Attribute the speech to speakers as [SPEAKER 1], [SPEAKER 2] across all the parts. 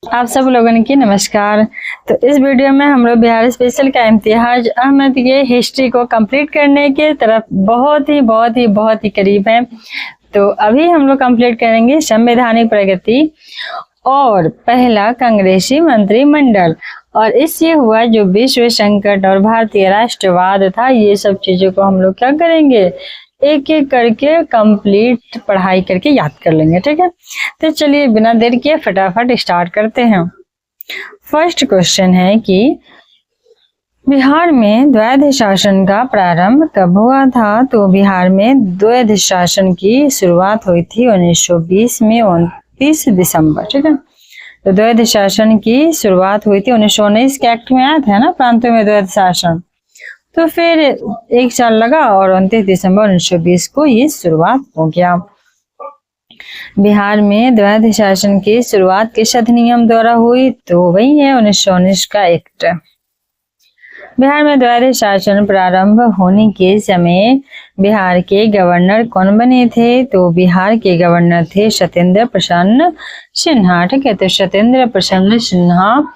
[SPEAKER 1] आप सब लोगों की नमस्कार। तो इस वीडियो में हम लोग बिहार स्पेशल का इम्तियाज अहमद के हिस्ट्री को कंप्लीट करने के तरफ बहुत ही करीब हैं। तो अभी हम लोग कंप्लीट करेंगे संवैधानिक प्रगति और पहला कांग्रेसी मंत्रिमंडल, और इससे हुआ जो विश्व संकट और भारतीय राष्ट्रवाद था। ये सब चीजों को हम लोग क्या करेंगे, एक एक करके कंप्लीट पढ़ाई करके याद कर लेंगे। ठीक है, तो चलिए बिना देर के फटाफट स्टार्ट करते हैं। फर्स्ट क्वेश्चन है कि बिहार में द्वैध शासन का प्रारंभ कब हुआ था? तो बिहार में द्वैध शासन की शुरुआत हुई थी 1920 में 29 दिसंबर। ठीक है, तो द्वैध शासन की शुरुआत हुई थी 1919 के एक्ट में आया था ना, प्रांतों में द्वैध शासन। तो फिर एक साल लगा और 29 दिसंबर 1920 को ये शुरुआत हो गया। बिहार में द्वैध शासन की शुरुआत किस अधिनियम द्वारा हुई? तो वही है 1919 का एक्ट। बिहार में द्वैध शासन प्रारंभ होने के समय बिहार के गवर्नर कौन बने थे? तो बिहार के गवर्नर थे सत्येंद्र प्रसन्न सिन्हा। ठीक है, तो सत्येंद्र प्रसन्न सिन्हा,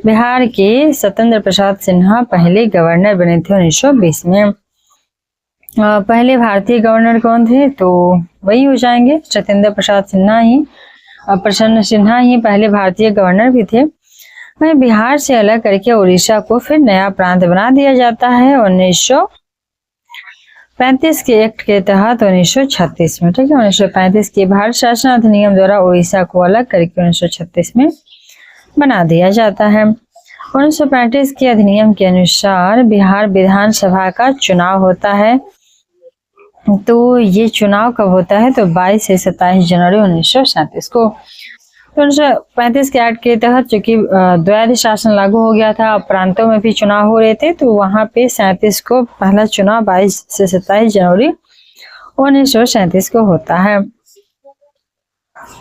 [SPEAKER 1] बिहार के सत्येंद्र प्रसाद सिन्हा पहले गवर्नर बने थे 1920 में। पहले भारतीय गवर्नर कौन थे? तो वही हो जाएंगे सत्येंद्र प्रसाद सिन्हा ही, प्रसन्न सिन्हा ही पहले भारतीय गवर्नर भी थे। वहीं बिहार से अलग करके उड़ीसा को फिर नया प्रांत बना दिया जाता है 1935 के एक्ट के तहत 1936 में। ठीक है, 1935 के भारत शासन अधिनियम द्वारा उड़ीसा को अलग करके 1936 में बना दिया जाता है। 1935 के अधिनियम के अनुसार बिहार विधानसभा का चुनाव होता है। तो ये चुनाव कब होता है? तो 22 से 27 जनवरी 1937 को। तो 1935 के एक्ट के तहत चूंकि द्वैध शासन लागू हो गया था, प्रांतों में भी चुनाव हो रहे थे, तो वहां पे 37 को पहला चुनाव 22 से 27 जनवरी 1937 को होता है।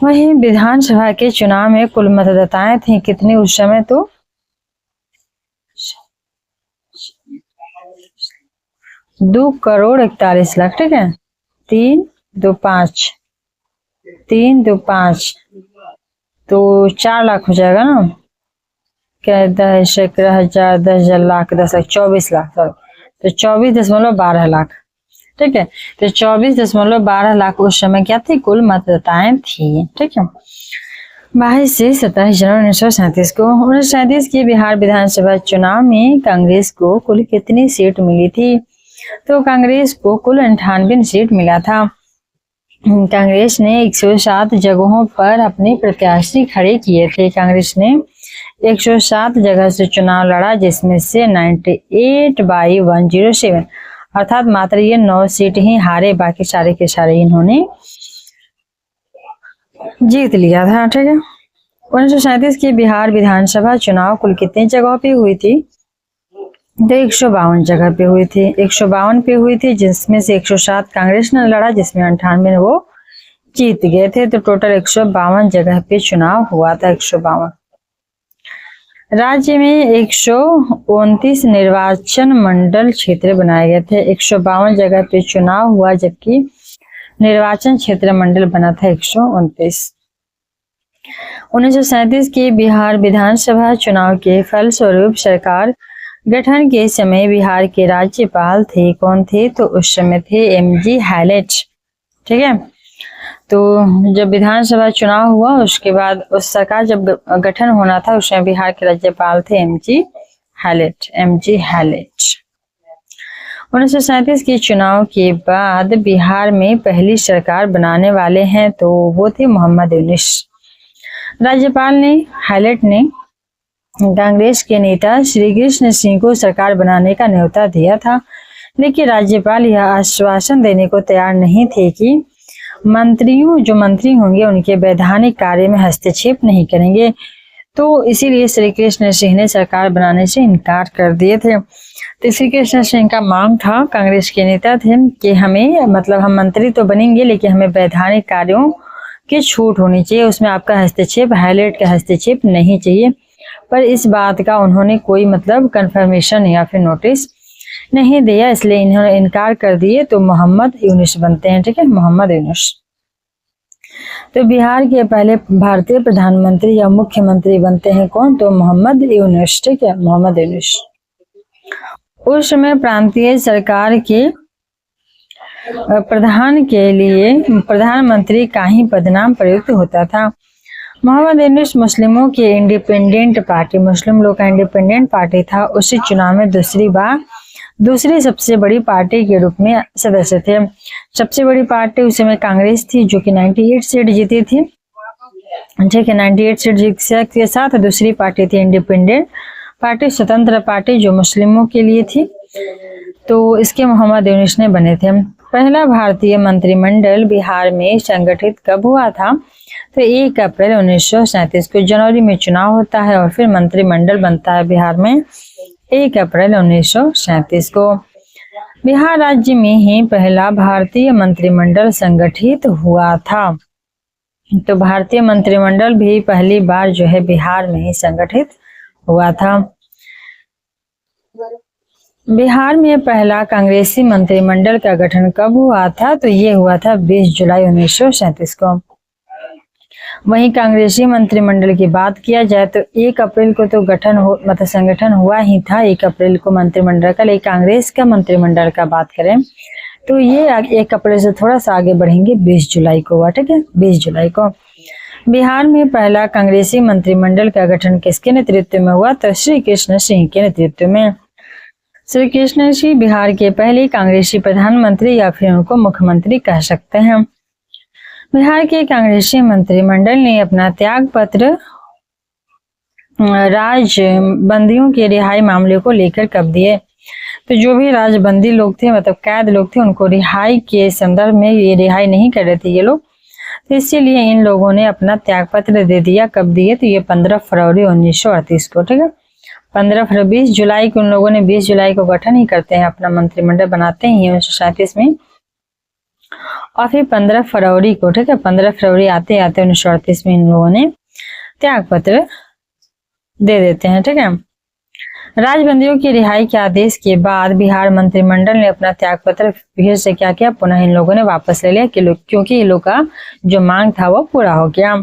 [SPEAKER 1] वहीं विधानसभा के चुनाव में कुल मतदाताएं थी कितनी उस समय? तो 2,41,00,000। ठीक है, 325 तो 4 लाख हो जाएगा ना, क्या 10 11,000 10,000 लाख 10 लाख 24 लाख, तो 24.12 लाख। ठीक है, तो 24.12 लाख उस समय क्या थी, कुल मतदाताएं थी। ठीक है, 22 से 27 जनवरी 1937 को। 1937 के बिहार विधानसभा चुनाव में कांग्रेस को कुल कितनी सीट मिली थी? तो कांग्रेस को कुल 98 सीट मिला था। कांग्रेस ने 107 जगहों पर अपने प्रत्याशी खड़े किए थे। कांग्रेस ने 107 जगह से चुनाव लड़ा, जिसमें से 98/107 अर्थात मात्र ये 9 सीट ही हारे, बाकी सारे के सारे इन्होंने जीत लिया था। ठीक है, 1937 की बिहार विधानसभा चुनाव कुल कितनी जगहों पे हुई थी? तो 152 जगह पे हुई थी। 152 पे हुई थी, जिसमें से 107 कांग्रेस ने लड़ा, जिसमें 98 वो जीत गए थे। तो टोटल 152 जगह पे चुनाव हुआ था। 152 राज्य में 129 निर्वाचन मंडल क्षेत्र बनाए गए थे। 152 जगह पे चुनाव हुआ, जबकि निर्वाचन क्षेत्र मंडल बना था 129। 1937 के बिहार विधानसभा चुनाव के फलस्वरूप सरकार गठन के समय बिहार के राज्यपाल थे कौन थे? तो उस समय थे एमजी हैलेट। ठीक है, तो जब विधानसभा चुनाव हुआ उसके बाद उस सरकार जब गठन होना था, उस समय बिहार के राज्यपाल थे एमजी हैलेट। 1937 के चुनाव के बाद बिहार में पहली सरकार बनाने वाले हैं, तो वो थे मोहम्मद यूनुस। राज्यपाल ने हैलेट ने कांग्रेस के नेता श्री कृष्ण सिंह को सरकार बनाने का न्योता दिया था, लेकिन राज्यपाल यह आश्वासन देने को तैयार नहीं थे कि जो मंत्री होंगे उनके वैधानिक कार्य में हस्तक्षेप नहीं करेंगे। तो इसीलिए श्री कृष्ण सिंह ने सरकार बनाने से इनकार कर दिए थे। तो श्री कृष्ण सिंह का मांग था, कांग्रेस के नेता थे, कि हमें हम मंत्री तो बनेंगे, लेकिन हमें वैधानिक कार्यों की छूट होनी चाहिए, उसमें आपका हस्तक्षेप, हैलेट का हस्तक्षेप नहीं चाहिए। पर इस बात का उन्होंने कोई कंफर्मेशन या फिर नोटिस नहीं दिया, इसलिए इन्होंने इनकार कर दिए। तो मोहम्मद यूनुस बनते हैं। ठीक है, मोहम्मद यूनुस। तो बिहार के पहले भारतीय प्रधानमंत्री या मुख्यमंत्री बनते हैं कौन? तो मोहम्मद यूनुस। ठीक है, मोहम्मद यूनुस। उस समय प्रांतीय सरकार के प्रधान के लिए प्रधानमंत्री का ही पदनाम प्रयुक्त होता था। मोहम्मद यूनुस मुस्लिमों की इंडिपेंडेंट पार्टी, मुस्लिम लोग का इंडिपेंडेंट पार्टी था, उसी चुनाव में दूसरी सबसे बड़ी पार्टी के रूप में सदस्य थे। सबसे बड़ी पार्टी उस समय कांग्रेस थी जो कि 98 सीट जीती थी। ठीक है, 98 सीट जीत के साथ दूसरी पार्टी थी इंडिपेंडेंट पार्टी, स्वतंत्र पार्टी, जो मुस्लिमों के लिए थी। तो इसके मोहम्मद यूनुस ने बने थे। पहला भारतीय मंत्रिमंडल बिहार में संगठित कब हुआ था? तो 1 अप्रैल 1937 को। जनवरी में चुनाव होता है और फिर मंत्रिमंडल बनता है बिहार में 1 अप्रैल 1937 को। बिहार राज्य में ही पहला भारतीय मंत्रिमंडल संगठित हुआ था। तो भारतीय मंत्रिमंडल भी पहली बार जो है बिहार में ही संगठित हुआ था। बिहार में पहला कांग्रेसी मंत्रिमंडल का गठन कब हुआ था? तो ये हुआ था 20 जुलाई 1937 को। वहीं कांग्रेसी मंत्रिमंडल की बात किया जाए तो 1 अप्रैल को तो संगठन हुआ ही था 1 अप्रैल को मंत्रिमंडल का। लेकिन कांग्रेस का मंत्रिमंडल का बात करें तो ये 1 अप्रैल से थोड़ा सा आगे बढ़ेंगे, 20 जुलाई को हुआ। ठीक है, 20 जुलाई को। बिहार में पहला कांग्रेसी मंत्रिमंडल का गठन किसके नेतृत्व में हुआ? तो श्री कृष्ण सिंह के नेतृत्व में। श्री कृष्ण सिंह बिहार के पहले कांग्रेसी प्रधानमंत्री या फिर उनको मुख्यमंत्री कह सकते हैं। बिहार के कांग्रेसी मंत्रिमंडल ने अपना त्याग पत्र राजबंदियों के रिहाई मामले को लेकर कब दिए? तो जो भी राजबंदी लोग थे, मतलब कैद लोग थे, उनको रिहाई के संदर्भ में ये रिहाई नहीं कर रहे थे ये लोग, तो इसीलिए इन लोगों ने अपना त्याग पत्र दे दिया। कब दिए? तो ये 15 फरवरी 1938 को। ठीक है, 15 फरवरी 20 जुलाई को उन लोगों ने 20 जुलाई को गठन ही करते हैं, अपना मंत्रिमंडल बनाते हैं 1937 में। और फिर 15 फरवरी को, ठीक है, 15 फरवरी आते आते 1938 में इन लोगों ने त्याग पत्र दे देते हैं। ठीक है, राजबंदियों की रिहाई के आदेश के बाद बिहार मंत्रिमंडल ने अपना त्याग पत्र फिर से क्या किया? पुनः इन लोगों ने वापस ले लिया क्योंकि इन लोग का जो मांग था वो पूरा हो गया।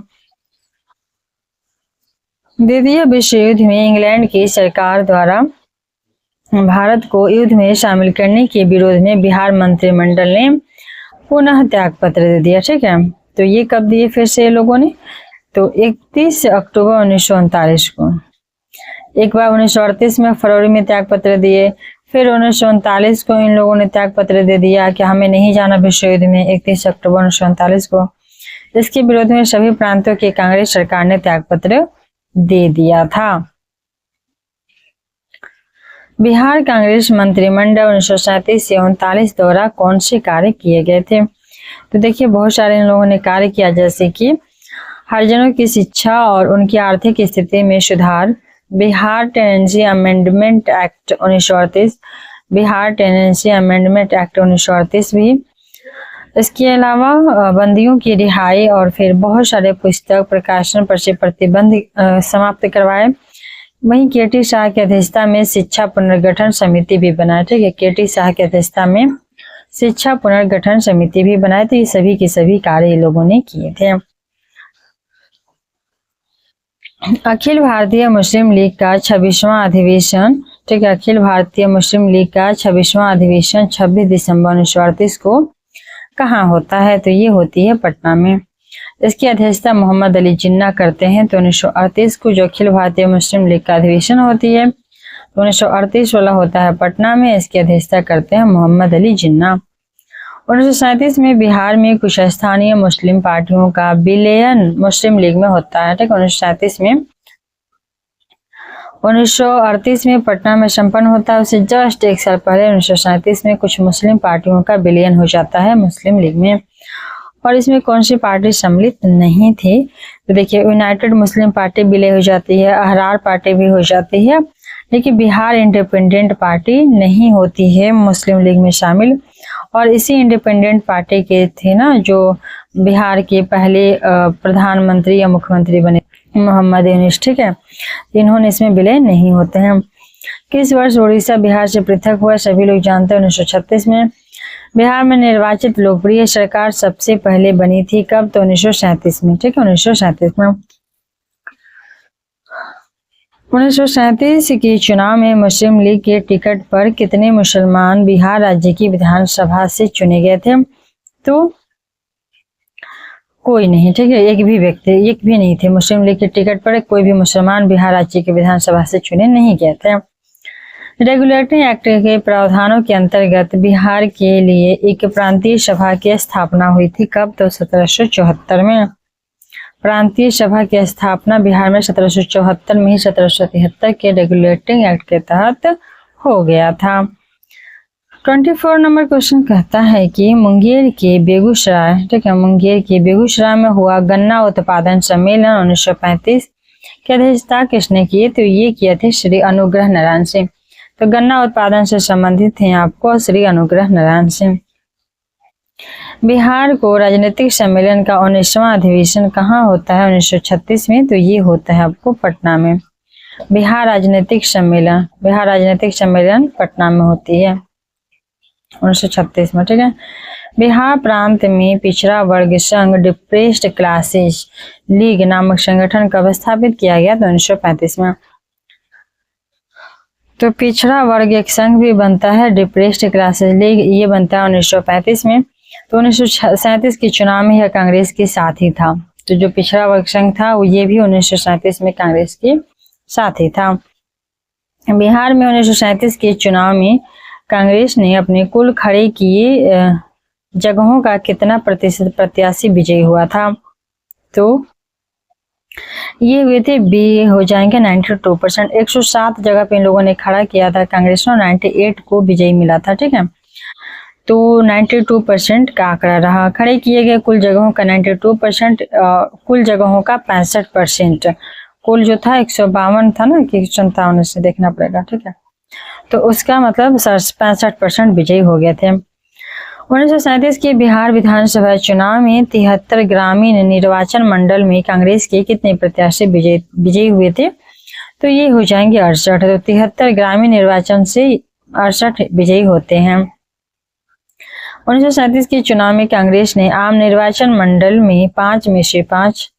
[SPEAKER 1] द्वितीय विश्व युद्ध में इंग्लैंड की सरकार द्वारा भारत को युद्ध में शामिल करने के विरोध में बिहार मंत्रिमंडल ने पुनः त्याग पत्र दे दिया। ठीक है, तो ये कब दिए फिर से ये लोगों ने? तो 31 अक्टूबर 1939 को। एक बार 1938 में फरवरी में त्याग पत्र दिए, फिर 1939 को इन लोगों ने त्याग पत्र दे दिया कि हमें नहीं जाना विश्व युद्ध में, 31 अक्टूबर 1939 को। इसके विरोध में सभी प्रांतों की कांग्रेस सरकार ने त्याग पत्र दे दिया था। बिहार कांग्रेस मंत्रिमंडल 1937 से 39 द्वारा कौन से कार्य किए गए थे? तो देखिए बहुत सारे इन लोगों ने कार्य किया, जैसे कि हरिजनों की शिक्षा और उनकी आर्थिक स्थिति में सुधार, Bihar tenancy amendment act 1938, Bihar tenancy amendment act 1938 भी। इसके अलावा बंदियों की रिहाई और फिर बहुत सारे पुस्तक प्रकाशन पर से प्रतिबंध समाप्त करवाए। वहीं केटी शाह की अध्यक्षता में शिक्षा पुनर्गठन समिति भी बनाई। ठीक है, केटी शाह की अध्यक्षता में शिक्षा पुनर्गठन समिति भी बनाई। तो ये सभी के सभी कार्य लोगों ने किए थे। अखिल भारतीय मुस्लिम लीग का 26वां अधिवेशन, ठीक है, अखिल भारतीय मुस्लिम लीग का 26वां अधिवेशन 26 दिसंबर 1938 को कहाँ होता है? तो ये होती है पटना में। इसकी अध्यक्षता मोहम्मद अली जिन्ना करते हैं। तो 1938 को जो अखिल भारतीय मुस्लिम लीग का अधिवेशन होती है, तो 1938 वाला होता है पटना में। इसकी अध्यक्षता करते हैं मोहम्मद अली जिन्ना। 1937 में बिहार में कुछ स्थानीय मुस्लिम पार्टियों का विलयन मुस्लिम लीग में होता है। ठीक, 1937 में। 1938 में पटना में संपन्न होता है। उससे जस्ट एक साल पहले 1937 में कुछ मुस्लिम पार्टियों का विलयन हो जाता है मुस्लिम लीग में। और इसमें कौन सी पार्टी सम्मिलित नहीं थी? तो देखिए यूनाइटेड मुस्लिम पार्टी विलय हो जाती है, अहरार पार्टी भी हो जाती है, लेकिन बिहार इंडिपेंडेंट पार्टी नहीं होती है मुस्लिम लीग में शामिल। और इसी इंडिपेंडेंट पार्टी के थे ना जो बिहार के पहले प्रधानमंत्री या मुख्यमंत्री बने, मोहम्मद यूनुस। ठीक है, इन्होंने इसमें विलय नहीं होते हैं। किस वर्ष उड़ीसा बिहार से पृथक हुआ? सभी लोग जानते हैं 1936 में। बिहार में निर्वाचित लोकप्रिय सरकार सबसे पहले बनी थी कब? तो 1937 में। ठीक है, 1937 में। 1937 के चुनाव में मुस्लिम लीग के टिकट पर कितने मुसलमान बिहार राज्य की विधानसभा से चुने गए थे? तो कोई नहीं। ठीक है, एक भी नहीं थे। मुस्लिम लीग के टिकट पर कोई भी मुसलमान बिहार राज्य की विधानसभा से चुने नहीं गए थे। रेगुलेटरी एक्ट के प्रावधानों के अंतर्गत बिहार के लिए एक प्रांतीय सभा की स्थापना हुई थी कब? तो 1774 में। प्रांतीय सभा की स्थापना बिहार में 1774 में ही 1773 के रेगुलेटरी एक्ट के तहत हो गया था। 24 नंबर क्वेश्चन कहता है कि मुंगेर के बेगूसराय, ठीक है, मुंगेर के बेगूसराय में हुआ गन्ना उत्पादन सम्मेलन 1935 की अध्यक्षता किसने की? तो ये किए थे श्री अनुग्रह नारायण सिंह। तो गन्ना उत्पादन से संबंधित हैं आपको श्री अनुग्रह नारायण सिंह। बिहार को राजनीतिक सम्मेलन का 19वां अधिवेशन कहाँ होता है? 1936 में। तो ये होता है आपको पटना में। बिहार राजनीतिक सम्मेलन पटना में होती है 1936 में। ठीक है। बिहार प्रांत में पिछड़ा वर्ग संघ डिप्रेस्ड क्लासेस लीग नामक संगठन कब स्थापित किया गया? तो 1935 में। तो पिछड़ा वर्ग एक संघ भी बनता है, डिप्रेस्ड क्लासेस लीग, ये बनता है 1935 में। तो 1937 के चुनाव में यह कांग्रेस के साथ ही था। तो जो पिछड़ा वर्ग संघ था वो ये भी 1937 में कांग्रेस के साथ ही था। बिहार में 1937 के चुनाव में कांग्रेस ने अपने कुल खड़े किए जगहों का कितना प्रतिशत प्रत्याशी विजयी हुआ था? तो ये हुए थे बी हो जाएंगे 92%। 107 जगह पे इन लोगों ने खड़ा किया था कांग्रेस ने, 98 को विजयी मिला था। ठीक है, तो 92% का आंकड़ा रहा। खड़े किए गए कुल जगहों का 92%, कुल जगहों का 65%। कुल जो था 152 था ना, कि 57 से देखना पड़ेगा। ठीक है, तो उसका मतलब 65% विजयी हो गए थे। 1937 के बिहार विधानसभा चुनाव में 73 ग्रामीण निर्वाचन मंडल में कांग्रेस के कितने प्रत्याशी विजयी हुए थे? तो ये हो जाएंगे 68। तो 73 ग्रामीण निर्वाचन से 68 विजयी होते हैं। 1937 के चुनाव में कांग्रेस ने आम निर्वाचन मंडल में 5 में से 5,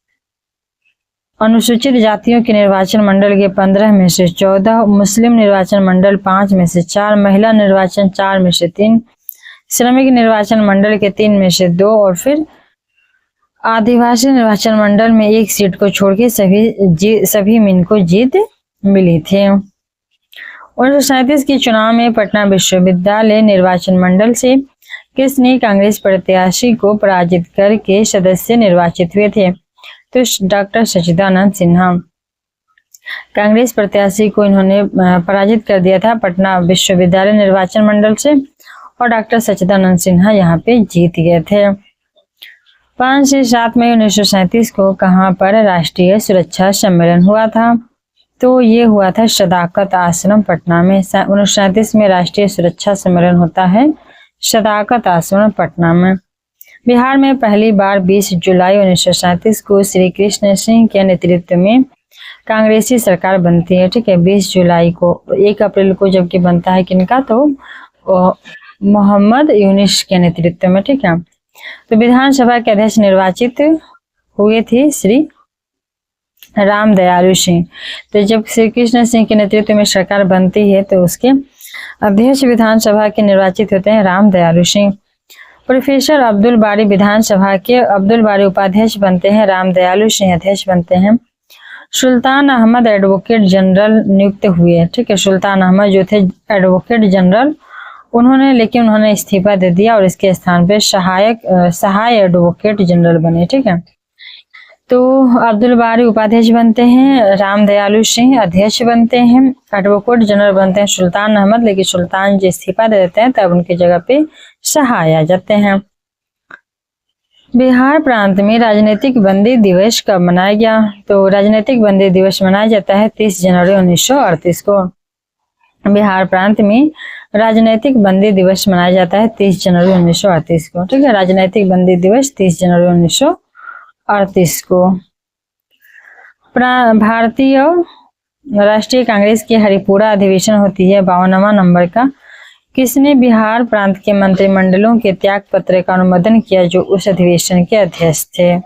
[SPEAKER 1] अनुसूचित जातियों के निर्वाचन मंडल के 15 में से 14, मुस्लिम निर्वाचन मंडल 5 में से 4, महिला निर्वाचन 4 में से 3, श्रमिक निर्वाचन मंडल के 3 में से 2 और फिर आदिवासी निर्वाचन मंडल में 1 सीट को छोड़ के सभी में इनको जीत मिली थी। 1937 के चुनाव में पटना विश्वविद्यालय निर्वाचन मंडल से किसने कांग्रेस प्रत्याशी को पराजित करके सदस्य निर्वाचित हुए थे? तो डॉक्टर सच्चिदानंद सिन्हा। कांग्रेस प्रत्याशी को इन्होंने पराजित कर दिया था पटना विश्वविद्यालय निर्वाचन मंडल से, और डॉक्टर सच्चिदानंद सिन्हा यहाँ पे जीत गए थे। 5 से 7 मई 1937 को कहाँ पर राष्ट्रीय सुरक्षा सम्मेलन हुआ था? तो ये हुआ था सदाकत आश्रम पटना में। 1937 में राष्ट्रीय सुरक्षा सम्मेलन होता है सदाकत आश्रम पटना में। बिहार में पहली बार 20 जुलाई 1937 को श्री कृष्ण सिंह के नेतृत्व में कांग्रेसी सरकार बनती है। ठीक है, 20 जुलाई को, 1 अप्रैल को जबकि बनता है किनका? तो मोहम्मद यूनिस के नेतृत्व में। ठीक है, तो विधानसभा के अध्यक्ष निर्वाचित हुए थे श्री राम दयालु सिंह। तो जब श्री कृष्ण सिंह के नेतृत्व में सरकार बनती है तो उसके अध्यक्ष विधानसभा के निर्वाचित होते हैं राम दयालु सिंह। प्रोफेसर अब्दुल बारी विधानसभा के अब्दुल बारी उपाध्यक्ष बनते हैं, राम दयालु सिंह अध्यक्ष बनते हैं। सुल्तान अहमद एडवोकेट जनरल नियुक्त हुए। ठीक है, सुल्तान अहमद जो थे एडवोकेट जनरल, उन्होंने इस्तीफा दे दिया और इसके स्थान पे सहाय एडवोकेट जनरल बने। ठीक है, तो अब्दुल बारी उपाध्यक्ष बनते हैं, राम दयालु सिंह अध्यक्ष बनते हैं, एडवोकेट जनरल बनते हैं सुल्तान अहमद, लेकिन सुल्तान जी इस्तीफा दे देते हैं तब उनकी जगह पे सहाय आ जाते हैं। बिहार प्रांत में राजनीतिक बंदी दिवस कब मनाया गया? तो राजनीतिक बंदी दिवस मनाया जाता है 30 जनवरी 1938 को। बिहार प्रांत में राजनीतिक बंदी दिवस मनाया जाता है 30 जनवरी 1938 को। ठीक है, राजनीतिक बंदी दिवस 30 जनवरी 1938 को। भारतीय राष्ट्रीय कांग्रेस की हरिपुरा अधिवेशन होती है 52वां नंबर का, किसने बिहार प्रांत के मंत्रिमंडलों के त्याग पत्र का अनुमोदन किया जो उस अधिवेशन के अध्यक्ष थे?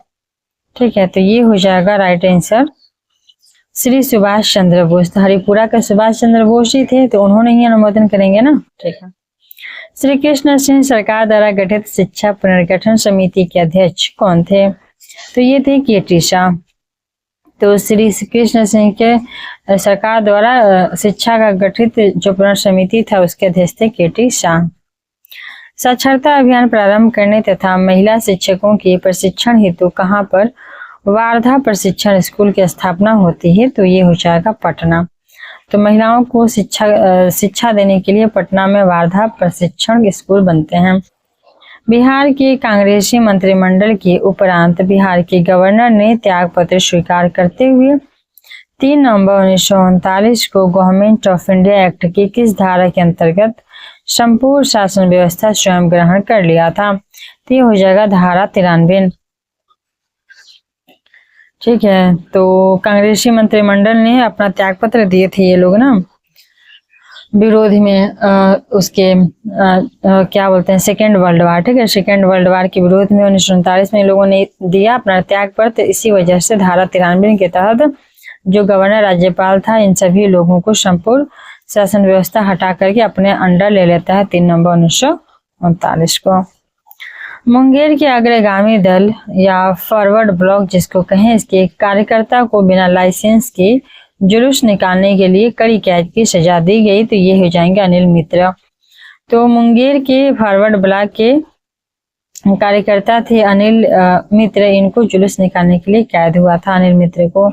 [SPEAKER 1] ठीक है, तो ये हो जाएगा राइट आंसर श्री सुभाष चंद्र बोस। तो हरिपुरा के सुभाष चंद्र बोस ही थे, तो उन्होंने ही अनुमोदन करेंगे ना। ठीक है। श्री कृष्ण सिंह सरकार द्वारा गठित शिक्षा पुनर्गठन समिति के अध्यक्ष कौन थे? तो ये थे केटी शाह। तो श्री कृष्ण सिंह के सरकार द्वारा शिक्षा का गठित जो पुनर्गठन समिति था उसके अध्यक्ष थे केटी शाह। साक्षरता अभियान प्रारंभ करने तथा महिला शिक्षकों के प्रशिक्षण हेतु कहाँ पर वार्धा प्रशिक्षण स्कूल की स्थापना होती है? तो ये हो जाएगा पटना। तो महिलाओं को शिक्षा देने के लिए पटना में वार्धा प्रशिक्षण स्कूल बनते हैं। बिहार के कांग्रेसी मंत्रिमंडल के उपरांत बिहार के गवर्नर ने त्यागपत्र स्वीकार करते हुए 3 नवंबर 1939 को गवर्नमेंट ऑफ इंडिया एक्ट की किस धारा के अंतर्गत संपूर्ण शासन व्यवस्था स्वयं ग्रहण कर लिया था? तो ये हो जाएगा धारा 93। ठीक है, तो कांग्रेसी मंत्रिमंडल ने अपना त्यागपत्र दिए थे ये लोग ना विरोध में उसके क्या बोलते हैं सेकेंड वर्ल्ड वार। ठीक है, सेकेंड वर्ल्ड वार के विरोध में 1939 में लोगों ने दिया अपना त्यागपत्र। इसी वजह से धारा 93 के तहत जो गवर्नर राज्यपाल था इन सभी लोगों को संपूर्ण शासन व्यवस्था हटा करके अपने अंडर ले लेता है 3 नवंबर 1939 को। मुंगेर के अग्रगामी दल या फॉरवर्ड ब्लॉक जिसको कहें, इसके कार्यकर्ता को बिना लाइसेंस के जुलूस निकालने के लिए कड़ी कैद की सजा दी गई। तो ये हो जाएंगे अनिल मित्र। तो मुंगेर के फॉरवर्ड ब्लॉक के कार्यकर्ता थे अनिल मित्र। इनको जुलूस निकालने के लिए कैद हुआ था अनिल मित्र को।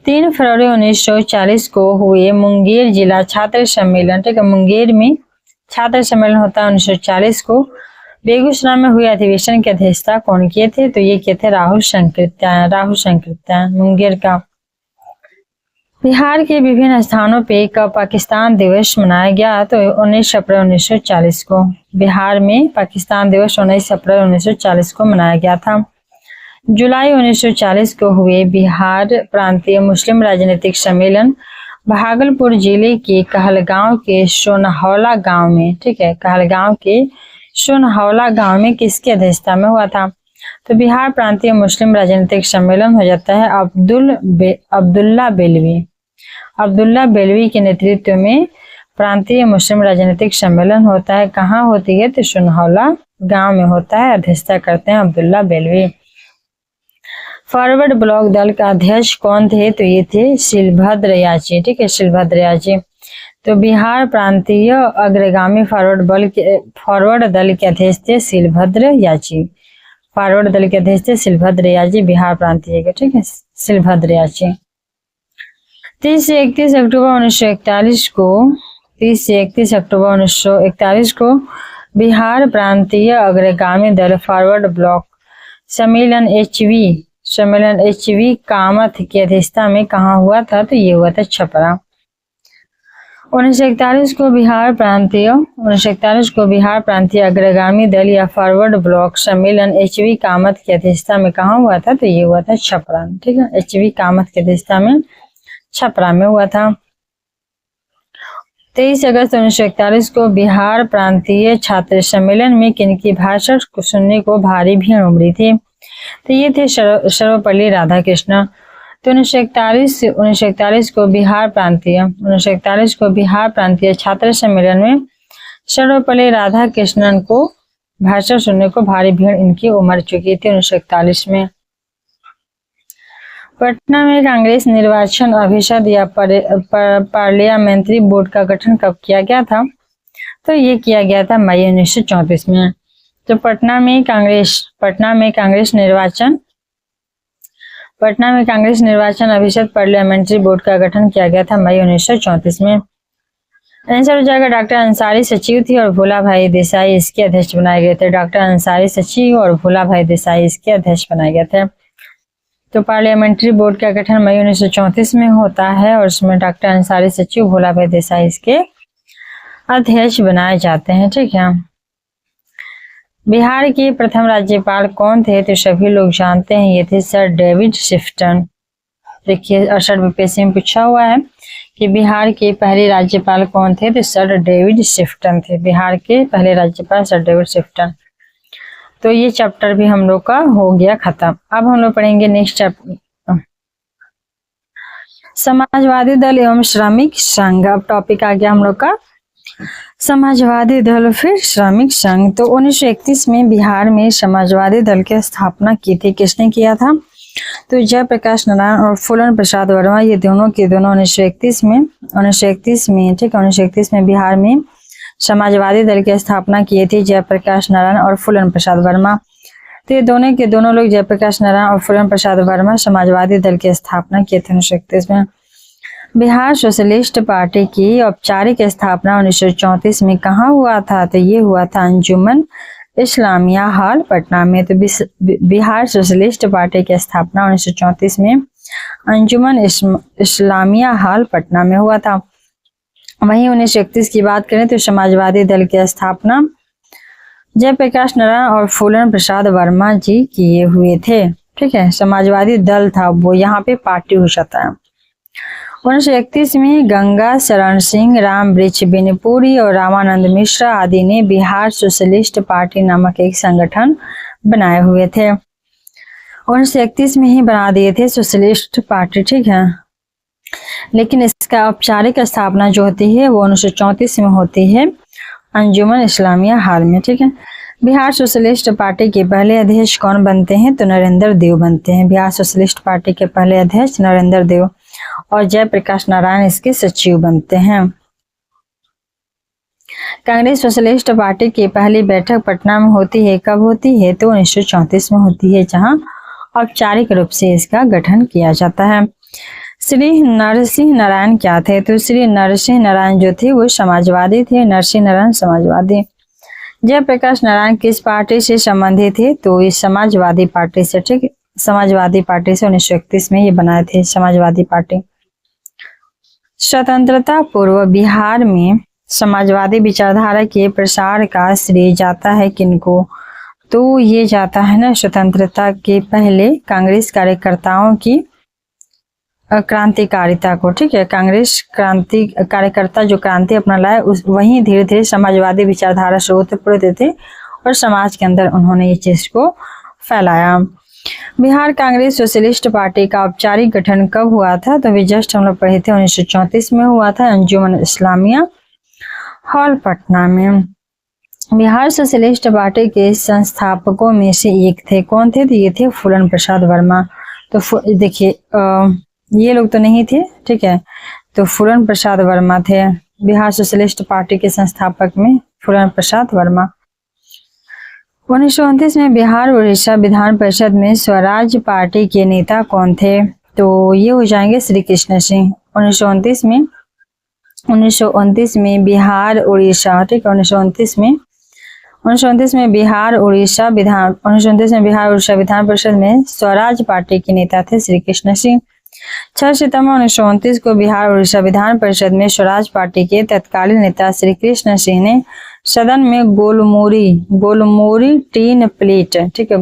[SPEAKER 1] 3 फरवरी 1940 को हुए मुंगेर जिला छात्र सम्मेलन। ठीक है, मुंगेर में छात्र सम्मेलन होता है 1940 को। बेगूसराय में हुए अधिवेशन की अध्यक्षता कौन किए थे? तो ये किए थे राहुल शंकृत्या मुंगेर का। बिहार के विभिन्न स्थानों पे कब पाकिस्तान दिवस मनाया गया? तो 19 अप्रैल 1940 को। बिहार में पाकिस्तान दिवस 19 अप्रैल 1940 को मनाया गया था। जुलाई 1940 को हुए बिहार प्रांतीय मुस्लिम राजनीतिक सम्मेलन भागलपुर जिले के कहलगांव के सोनहौला गांव में। ठीक है, कहलगांव के सोनहौला गांव में किसकी अध्यक्षता में हुआ था? तो बिहार प्रांतीय मुस्लिम राजनीतिक सम्मेलन हो जाता है अब्दुल्ला बेलवी के नेतृत्व में प्रांतीय मुस्लिम राजनीतिक सम्मेलन होता है। कहाँ होती है? तो सोनहौला गांव में होता है। अध्यक्षता करते हैं अब्दुल्ला बेलवी। फॉरवर्ड ब्लॉक दल का अध्यक्ष कौन थे? तो ये थे शिलभद्र याची। ठीक है, शिलभद्र याची। तो बिहार प्रांतीय अग्रगामी फॉरवर्ड दल के अध्यक्ष थे शिलभद्र याची। फॉरवर्ड दल के अध्यक्ष थे शिलभद्र याची बिहार प्रांतीय के। ठीक है, शिलभद्र याची। 30 से 31 अक्टूबर 1941 को बिहार प्रांतीय अग्रगामी दल फॉरवर्ड ब्लॉक सम्मेलन HV कामत की अध्यक्षता में कहाँ हुआ था? तो ये हुआ था छपरा। 1941 को बिहार प्रांतीय अग्रगामी दल या फॉरवर्ड ब्लॉक सम्मेलन HV कामत की अध्यक्षता में कहाँ हुआ था? तो ये हुआ था छपरा। ठीक है, HV कामत की अध्यक्षता में छपरा में हुआ था। 23 अगस्त 1941 को बिहार प्रांतीय छात्र सम्मेलन में किनकी भाषण को सुनने को भारी भीड़ उमड़ी थी? तो ये थे सर्वपल्ली राधाकृष्ण। तो 1941 को बिहार प्रांतीय छात्र सम्मेलन में सर्वपल्ली राधाकृष्णन को भाषण सुनने को भारी भीड़ इनकी उमड़ चुकी थी 1941 में। पटना में कांग्रेस निर्वाचन परिषद या पार्लियामेंट्री बोर्ड का गठन कब किया गया था? तो ये किया गया था मई 1934 में। तो पटना में कांग्रेस निर्वाचन परिषद पार्लियामेंट्री बोर्ड का गठन किया गया था मई 1934 में। आंसर हो जाएगा डॉक्टर अंसारी सचिव थी और भोला भाई देसाई इसके अध्यक्ष बनाए गए थे। डॉक्टर अंसारी सचिव और भोला भाई देसाई इसके अध्यक्ष बनाए गए थे। तो पार्लियामेंट्री बोर्ड का गठन मई 1934 में होता है और इसमें डॉक्टर अंसारी सचिव भोला भाई देसाई इसके अध्यक्ष बनाए जाते हैं। ठीक है, बिहार के प्रथम राज्यपाल कौन थे? तो सभी लोग जानते हैं, ये थे सर डेविड शिफ्टन। देखिए 68 में पूछा हुआ है कि बिहार के पहले राज्यपाल कौन थे, तो सर डेविड शिफ्टन थे। बिहार के पहले राज्यपाल सर डेविड शिफ्टन। तो ये चैप्टर भी हम लोग का हो गया खत्म। अब हम लोग पढ़ेंगे नेक्स्ट चैप्टर, समाजवादी दल एवं श्रमिक संघ। अब टॉपिक आ गया हम लोग का समाजवादी दल फिर श्रमिक संघ। तो 1931 में बिहार में समाजवादी दल की स्थापना की थी। किसने किया था, तो जयप्रकाश नारायण और फूलन प्रसाद वर्मा, ये दोनों के दोनों 1931 में ठीक है 1931 में बिहार में समाजवादी दल की स्थापना की थी जयप्रकाश नारायण और फूलन प्रसाद वर्मा। तो ये दोनों के दोनों लोग जयप्रकाश नारायण और फूलन प्रसाद वर्मा समाजवादी दल की स्थापना किए थे 1931 में। बिहार सोशलिस्ट पार्टी की औपचारिक स्थापना 1934 में कहाँ हुआ था, तो ये हुआ था अंजुमन इस्लामिया हॉल पटना में। तो बिहार सोशलिस्ट पार्टी की स्थापना 1934 में अंजुमन इस्लामिया हॉल पटना में हुआ था। वहीं 1931 की बात करें तो समाजवादी दल की स्थापना जयप्रकाश नारायण और फूलन प्रसाद वर्मा जी किए हुए थे। ठीक है, समाजवादी दल था वो, यहाँ पे पार्टी हो जाता है। 1931 में गंगा शरण सिंह, राम वृक्ष बिनपुरी और रामानंद मिश्रा आदि ने बिहार सोशलिस्ट पार्टी नामक एक संगठन बनाए हुए थे। 1931 में ही बना दिए थे सोशलिस्ट पार्टी। ठीक है, लेकिन इसका औपचारिक स्थापना जो होती है वो 1934 में होती है अंजुमन इस्लामिया हॉल में। ठीक है, बिहार सोशलिस्ट पार्टी के पहले अध्यक्ष कौन बनते हैं, तो नरेंद्र देव बनते हैं। बिहार सोशलिस्ट पार्टी के पहले अध्यक्ष नरेंद्र देव और जयप्रकाश नारायण इसके सचिव बनते हैं। कांग्रेस सोशलिस्ट पार्टी की पहली बैठक पटना में होती है, कब होती है, तो 1934 में होती है, जहां औपचारिक रूप से इसका गठन किया जाता है। श्री नरसिंह नारायण क्या थे, तो श्री नरसिंह नारायण जो थे वो समाजवादी थे। नरसिंह नारायण समाजवादी। जयप्रकाश नारायण किस पार्टी से संबंधित थे, तो इस समाजवादी पार्टी से। ठीक, समाजवादी पार्टी से 1931 में ये बनाए थे समाजवादी पार्टी। स्वतंत्रता पूर्व बिहार में समाजवादी विचारधारा के प्रसार का श्रेय जाता है किनको, तो ये जाता है ना स्वतंत्रता के पहले कांग्रेस कार्यकर्ताओं की क्रांतिकारिता को। ठीक है, कांग्रेस क्रांति कार्यकर्ता जो क्रांति अपना लाए उस वहीं धीरे धीरे समाजवादी विचारधारा से ओतप्रोत थे और समाज के अंदर उन्होंने ये चीज को फैलाया। बिहार कांग्रेस सोशलिस्ट पार्टी का औपचारिक गठन कब हुआ था, तो अभी जस्ट हम लोग पढ़े थे 1934 में हुआ था अंजुमन इस्लामिया हॉल पटना में। बिहार सोशलिस्ट पार्टी के संस्थापकों में से एक थे, कौन थे, तो ये थे फूलन प्रसाद वर्मा। तो देखिए ये लोग तो नहीं थे। ठीक है, तो फूलन प्रसाद वर्मा थे बिहार सोशलिस्ट पार्टी के संस्थापक में, फूलन प्रसाद वर्मा। 1929 में बिहार उड़ीसा विधान परिषद में स्वराज पार्टी के नेता कौन थे, तो ये हो जाएंगे श्री कृष्ण सिंह। 1929 में बिहार उड़ीसा, ठीक है 1929 में बिहार उड़ीसा विधान परिषद में स्वराज पार्टी के नेता थे श्री कृष्ण सिंह। 6 सितंबर 1929 को बिहार उड़ीसा विधान परिषद में स्वराज पार्टी के तत्कालीन नेता श्री कृष्ण सिंह ने सदन में गोलमोरी टीन प्लेट, ठीक है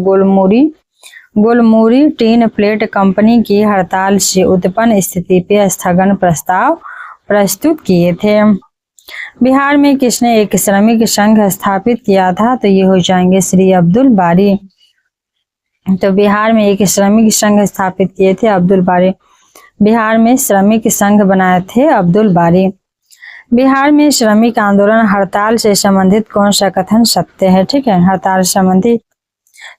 [SPEAKER 1] गोलमोरी टीन प्लेट कंपनी की हड़ताल से उत्पन्न स्थिति पे स्थगन प्रस्ताव प्रस्तुत किए थे। बिहार में किसने एक श्रमिक संघ स्थापित किया था, तो ये हो जाएंगे श्री अब्दुल बारी। तो बिहार में एक श्रमिक संघ स्थापित किए थे अब्दुल बारी। बिहार में श्रमिक संघ बनाए थे अब्दुल बारी। बिहार में श्रमिक आंदोलन हड़ताल से संबंधित कौन सा कथन सत्य है, ठीक है हड़ताल से संबंधित।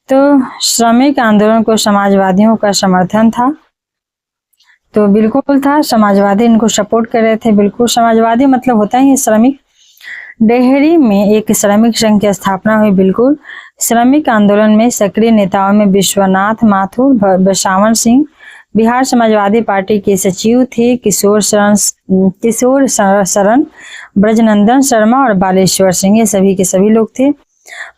[SPEAKER 1] तो श्रमिक आंदोलन को समाजवादियों का समर्थन था, तो बिल्कुल था, समाजवादी इनको सपोर्ट कर रहे थे, बिल्कुल समाजवादी मतलब होता ही श्रमिक। डेहरी में एक श्रमिक संघ की स्थापना हुई, बिल्कुल। श्रमिक आंदोलन में सक्रिय नेताओं में विश्वनाथ माथुर, बसावन सिंह। बिहार समाजवादी पार्टी के सचिव थे किशोर शरण, ब्रजनंदन शर्मा और बालेश्वर सिंह, ये सभी के सभी लोग थे।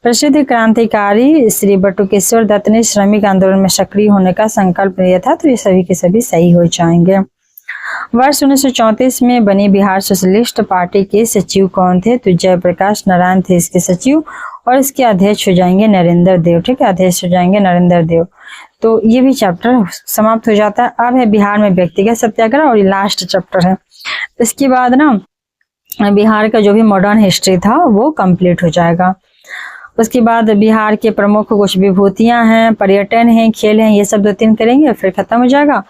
[SPEAKER 1] प्रसिद्ध क्रांतिकारी श्री बटुकेश्वर दत्त ने श्रमिक आंदोलन में सक्रिय होने का संकल्प लिया था, तो ये सभी के सभी सही हो जाएंगे। वर्ष 1934 में बनी बिहार सोशलिस्ट पार्टी के सचिव कौन थे, तो जयप्रकाश नारायण थे इसके सचिव, और इसके अध्यक्ष हो जाएंगे नरेंद्र देव, ठीक है अध्यक्ष हो जाएंगे नरेंद्र देव। तो ये भी चैप्टर समाप्त हो जाता है। अब है बिहार में व्यक्तिगत सत्याग्रह और ये लास्ट चैप्टर है। इसके बाद ना बिहार का जो भी मॉडर्न हिस्ट्री था वो कंप्लीट हो जाएगा। उसके बाद बिहार के प्रमुख कुछ विभूतियां हैं, पर्यटन है, खेल हैं, ये सब 2-3 करेंगे, फिर खत्म हो जाएगा।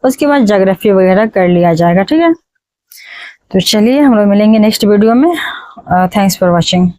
[SPEAKER 1] उसके बाद ज्योग्राफी वगैरह कर लिया जाएगा। ठीक है, तो चलिए हम लोग मिलेंगे नेक्स्ट वीडियो में। Thanks for watching.